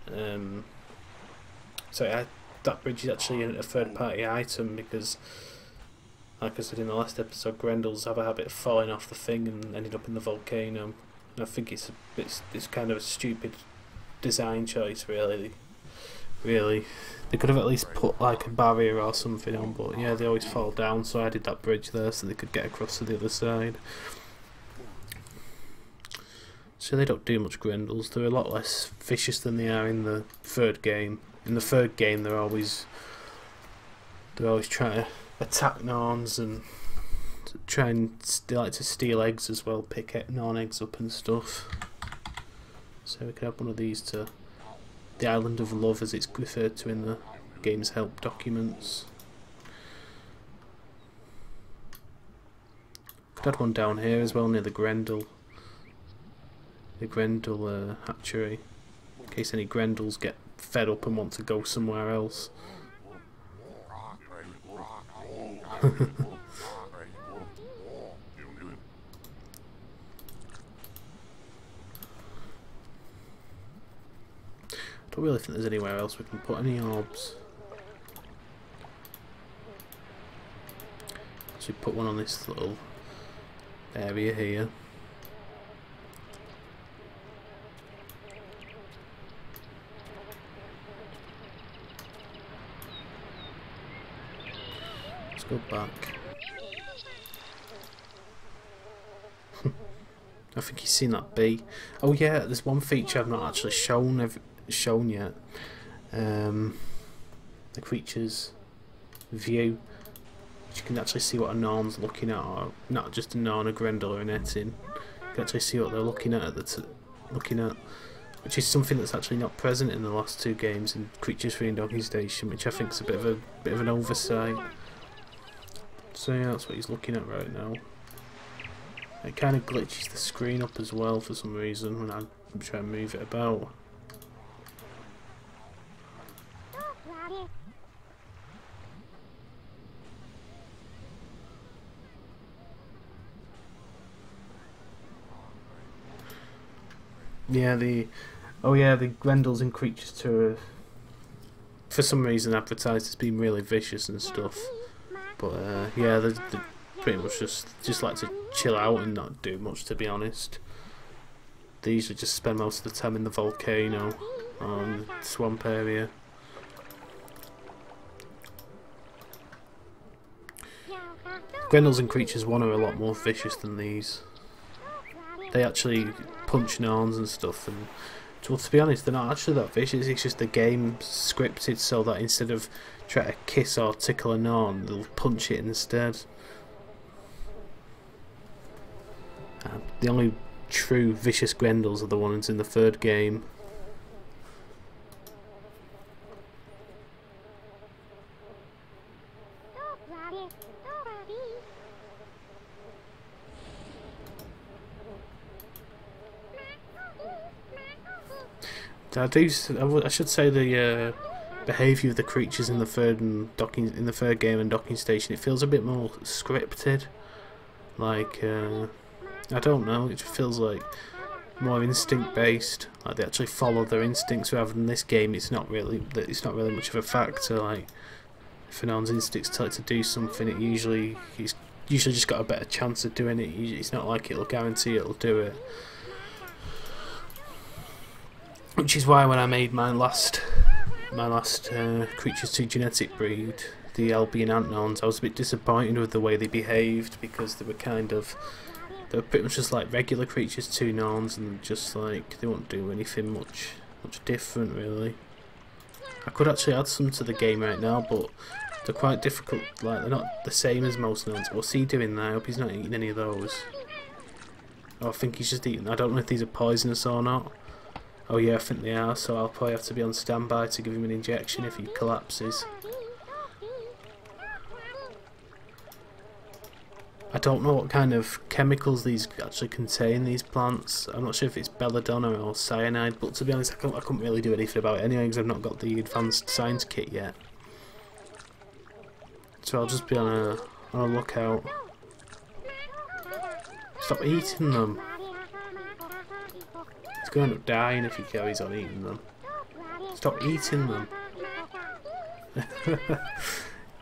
That bridge is actually a third-party item because, like I said in the last episode, Grendels have a habit of falling off the thing and ended up in the volcano. And I think it's kind of a stupid design choice, really. They could have at least put like a barrier or something on, but yeah, they always fall down, so I did that bridge there so they could get across to the other side. So they don't do much Grendels. They're a lot less vicious than they are in the third game. In the third game they're always trying to attack Norns and they like to steal eggs as well, pick Norn eggs up and stuff. So we can add one of these to the Island of Love, as it's referred to in the game's help documents. Could add one down here as well, near the Grendel. The Grendel hatchery, in case any Grendels get fed up and want to go somewhere else. Don't really think there's anywhere else we can put any orbs. So we put one on this little area here. Let's go back. I think he's seen that bee. Oh yeah, there's one feature I've not actually shown yet. The creature's view. You can actually see what a Norn's looking at, or not just a Norn, a Grendel or a Netting. You can actually see what they're looking at, which is something that's actually not present in the last two games in Creatures Free and Docking Station, which I think is a bit of an oversight. So yeah, that's what he's looking at right now. It kind of glitches the screen up as well for some reason when I try and move it about. Yeah, the Grendels in Creatures 2 are, for some reason, advertised as being really vicious and stuff. But yeah, they're pretty much just like to chill out and not do much, to be honest. They usually just spend most of the time in the volcano or in the swamp area. Grendels in Creatures 1 are a lot more vicious than these. They actually punch Norns and stuff, and well, to be honest, they're not actually that vicious. It's just the game scripted so that instead of trying to kiss or tickle a Norn, they'll punch it instead. The only true vicious Grendels are the ones in the third game. I should say the behaviour of the creatures in the third game and Docking Station, it feels a bit more scripted. Like I don't know, it just feels like more instinct based. Like they actually follow their instincts, rather than this game. It's not really much of a factor. Like if an Norn's instincts tell it to do something, it's usually just got a better chance of doing it. It's not like it'll guarantee it'll do it. Which is why when I made my last Creatures 2 genetic breed, the Albion Ant Norns, I was a bit disappointed with the way they behaved, because they were pretty much just like regular Creatures 2 Norns, and just like they won't do anything much different really. I could actually add some to the game right now, but they're quite difficult. Like they're not the same as most Norns. What's he doing there? I hope he's not eating any of those. Oh, I think he's just eating. I don't know if these are poisonous or not. Oh yeah, I think they are, so I'll probably have to be on standby to give him an injection if he collapses. I don't know what kind of chemicals these actually contain, these plants. I'm not sure if it's belladonna or cyanide, but to be honest, I couldn't really do anything about it anyway, because I've not got the advanced science kit yet. So I'll just be on a lookout. Stop eating them. He's going to end up dying if he carries on eating them. Stop eating them.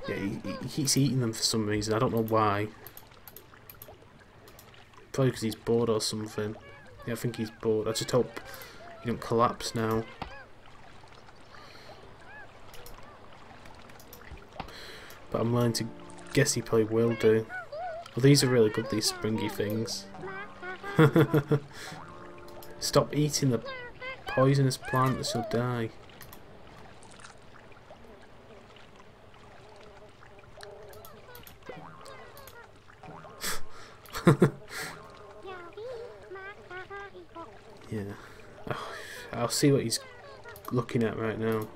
Yeah, he keeps eating them for some reason. I don't know why. Probably because he's bored or something. Yeah, I think he's bored. I just hope he don't collapse now. But I'm willing to guess he probably will do. Well, these are really good, these springy things. Stop eating the poisonous plant, or she'll die. Yeah. Oh, I'll see what he's looking at right now.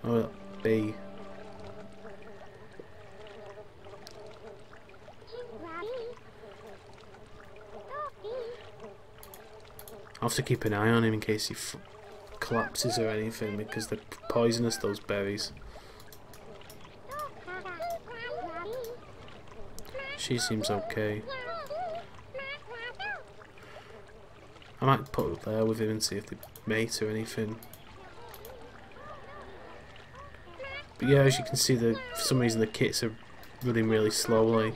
Oh, that bee. I'll have to keep an eye on him in case he collapses or anything, because they're poisonous, those berries. She seems okay. I might put her there with him and see if they mate or anything. But yeah, as you can see, for some reason the kits are running really slowly.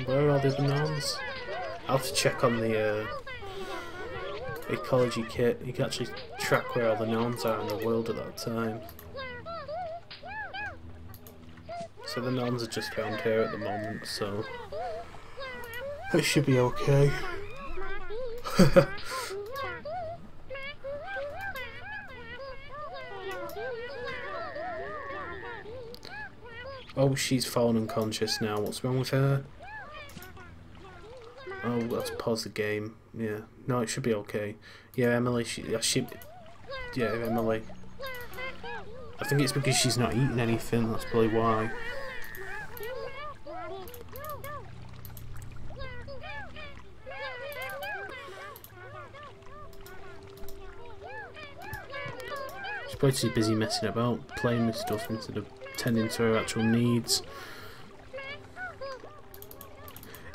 Where are all the other Norns? I'll have to check on the ecology kit. You can actually track where all the Norns are in the world at that time. So the Norns are just around here at the moment, so it should be okay. Oh, she's fallen unconscious now. What's wrong with her? Oh, let's pause the game. Yeah, no, it should be okay. Yeah, Emily, yeah, Emily. I think it's because she's not eating anything, that's probably why. She's probably too busy messing about, playing with stuff instead of tending to her actual needs.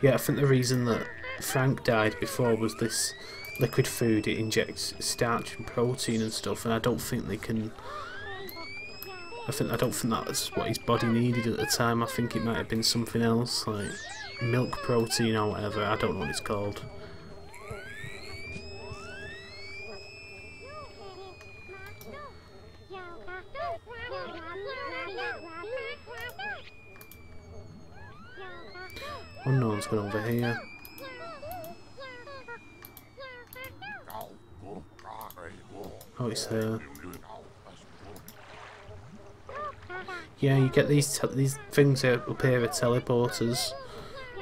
Yeah, I think the reason that Frank died before was this liquid food. It injects starch and protein and stuff, and I don't think they can. I don't think that's what his body needed at the time. I think it might have been something else, like milk protein or whatever. I don't know what it's called. Oh, no one's gone over here. Oh, it's there. Yeah, you get these things up here are teleporters.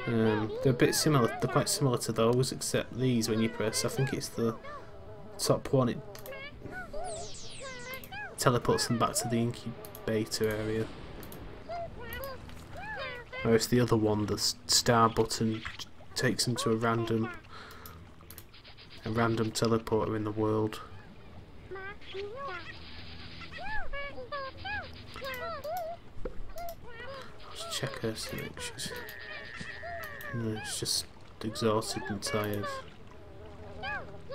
They're a bit similar. They're quite similar to those, except these, when you press, I think it's the top one, it teleports them back to the incubator area. Whereas the other one, the star button, takes them to a random teleporter in the world. Let's check her, see if she's... No, she's just exhausted and tired.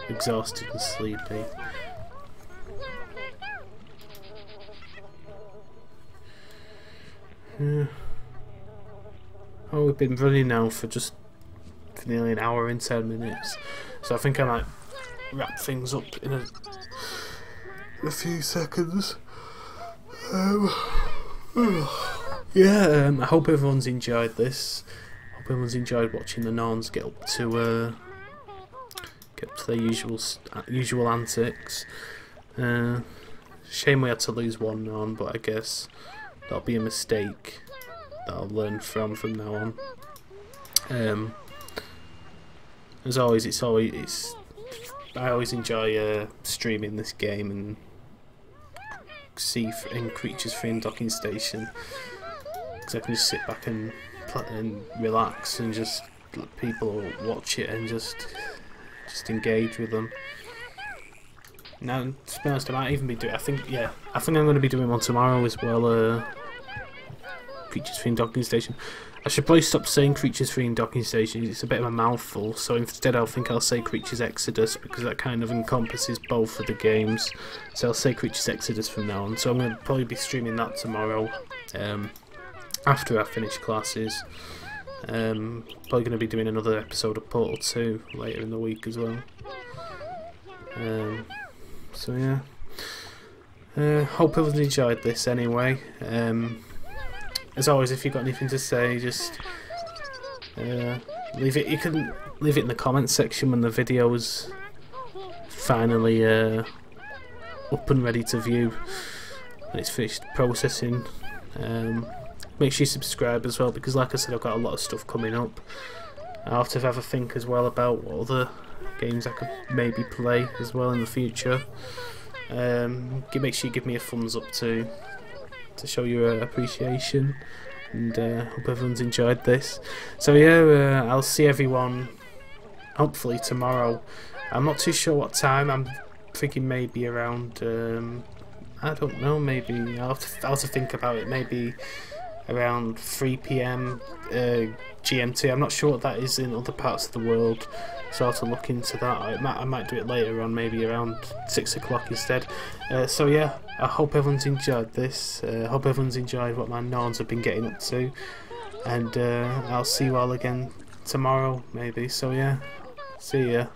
Exhausted and sleepy. Yeah. Oh, we've been running now for nearly an hour and 10 minutes, so I think I might wrap things up in a few seconds. Yeah, I hope everyone's enjoyed this. I hope everyone's enjoyed watching the Norns get up to their usual antics. Shame we had to lose one Norn, but I guess that'll be a mistake that I'll learn from now on. As always, I always enjoy streaming this game and in Creatures Free and Docking Station, because I can just sit back and relax and just let people watch it and just engage with them. Now, to be honest, I might even be doing. I think I'm going to be doing one tomorrow as well. Creatures Free and Docking Station. I should probably stop saying Creatures Free and Docking Station. It's a bit of a mouthful, so instead I'll say Creatures Exodus, because that kind of encompasses both of the games. So I'll say Creatures Exodus from now on. So I'm going to probably be streaming that tomorrow, after I finish classes. Probably going to be doing another episode of Portal 2 later in the week as well. So yeah. Hope everyone enjoyed this anyway. As always, if you've got anything to say, just leave it. You can leave it in the comments section when the video's finally up and ready to view when it's finished processing. Make sure you subscribe as well, because like I said, I've got a lot of stuff coming up. I'll have to have a think as well about what other games I could maybe play as well in the future. Make sure you give me a thumbs up to show your appreciation, and hope everyone's enjoyed this. So yeah, I'll see everyone hopefully tomorrow. I'm not too sure what time. I'm thinking maybe around I don't know, maybe I'll have to think about it. Maybe around 3 PM GMT. I'm not sure what that is in other parts of the world, so I'll have to look into that. I might do it later on, maybe around 6 o'clock instead. So yeah, I hope everyone's enjoyed this. I hope everyone's enjoyed what my Norns have been getting up to, and I'll see you all again tomorrow maybe. So yeah, see ya.